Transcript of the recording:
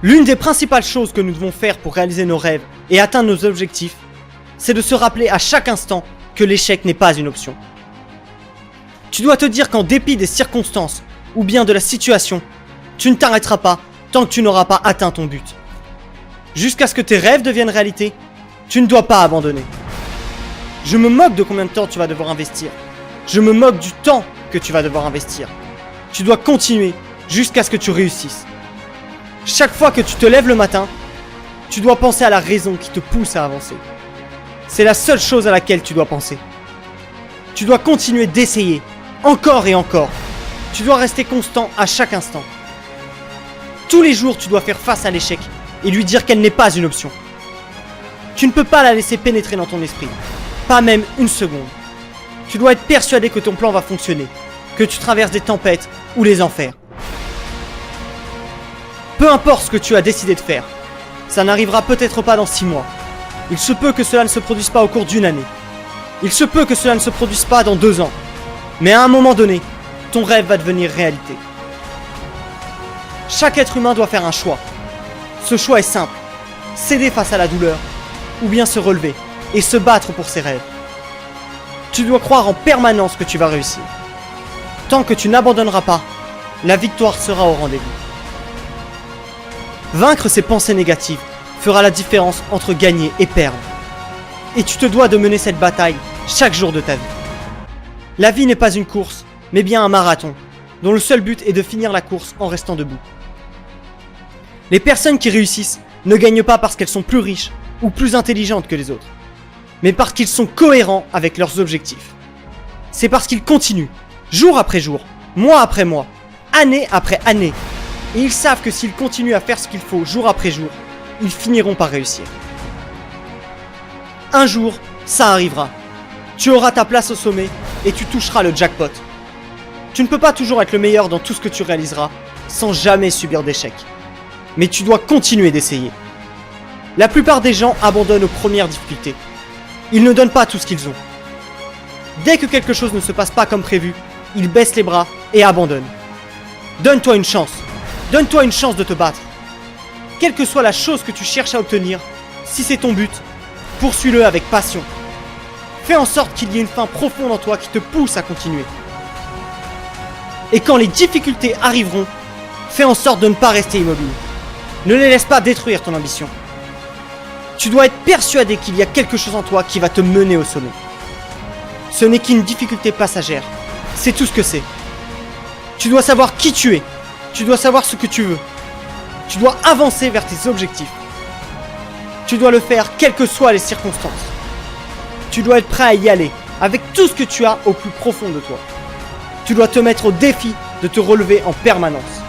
L'une des principales choses que nous devons faire pour réaliser nos rêves et atteindre nos objectifs, c'est de se rappeler à chaque instant que l'échec n'est pas une option. Tu dois te dire qu'en dépit des circonstances ou bien de la situation, tu ne t'arrêteras pas tant que tu n'auras pas atteint ton but. Jusqu'à ce que tes rêves deviennent réalité, tu ne dois pas abandonner. Je me moque de combien de temps tu vas devoir investir. Je me moque du temps que tu vas devoir investir. Tu dois continuer jusqu'à ce que tu réussisses. Chaque fois que tu te lèves le matin, tu dois penser à la raison qui te pousse à avancer. C'est la seule chose à laquelle tu dois penser. Tu dois continuer d'essayer, encore et encore. Tu dois rester constant à chaque instant. Tous les jours, tu dois faire face à l'échec et lui dire qu'elle n'est pas une option. Tu ne peux pas la laisser pénétrer dans ton esprit, pas même une seconde. Tu dois être persuadé que ton plan va fonctionner, que tu traverses des tempêtes ou les enfers. Peu importe ce que tu as décidé de faire, ça n'arrivera peut-être pas dans 6 mois. Il se peut que cela ne se produise pas au cours d'une année. Il se peut que cela ne se produise pas dans 2 ans. Mais à un moment donné, ton rêve va devenir réalité. Chaque être humain doit faire un choix. Ce choix est simple. Céder face à la douleur, ou bien se relever et se battre pour ses rêves. Tu dois croire en permanence que tu vas réussir. Tant que tu n'abandonneras pas, la victoire sera au rendez-vous. Vaincre ces pensées négatives fera la différence entre gagner et perdre. Et tu te dois de mener cette bataille chaque jour de ta vie. La vie n'est pas une course, mais bien un marathon, dont le seul but est de finir la course en restant debout. Les personnes qui réussissent ne gagnent pas parce qu'elles sont plus riches ou plus intelligentes que les autres, mais parce qu'ils sont cohérents avec leurs objectifs. C'est parce qu'ils continuent, jour après jour, mois après mois, année après année, et ils savent que s'ils continuent à faire ce qu'il faut jour après jour, ils finiront par réussir. Un jour, ça arrivera. Tu auras ta place au sommet et tu toucheras le jackpot. Tu ne peux pas toujours être le meilleur dans tout ce que tu réaliseras sans jamais subir d'échecs. Mais tu dois continuer d'essayer. La plupart des gens abandonnent aux premières difficultés. Ils ne donnent pas tout ce qu'ils ont. Dès que quelque chose ne se passe pas comme prévu, ils baissent les bras et abandonnent. Donne-toi une chance. Donne-toi une chance de te battre. Quelle que soit la chose que tu cherches à obtenir, si c'est ton but, poursuis-le avec passion. Fais en sorte qu'il y ait une fin profonde en toi qui te pousse à continuer. Et quand les difficultés arriveront, fais en sorte de ne pas rester immobile. Ne les laisse pas détruire ton ambition. Tu dois être persuadé qu'il y a quelque chose en toi qui va te mener au sommet. Ce n'est qu'une difficulté passagère. C'est tout ce que c'est. Tu dois savoir qui tu es. Tu dois savoir ce que tu veux. Tu dois avancer vers tes objectifs. Tu dois le faire quelles que soient les circonstances. Tu dois être prêt à y aller avec tout ce que tu as au plus profond de toi. Tu dois te mettre au défi de te relever en permanence.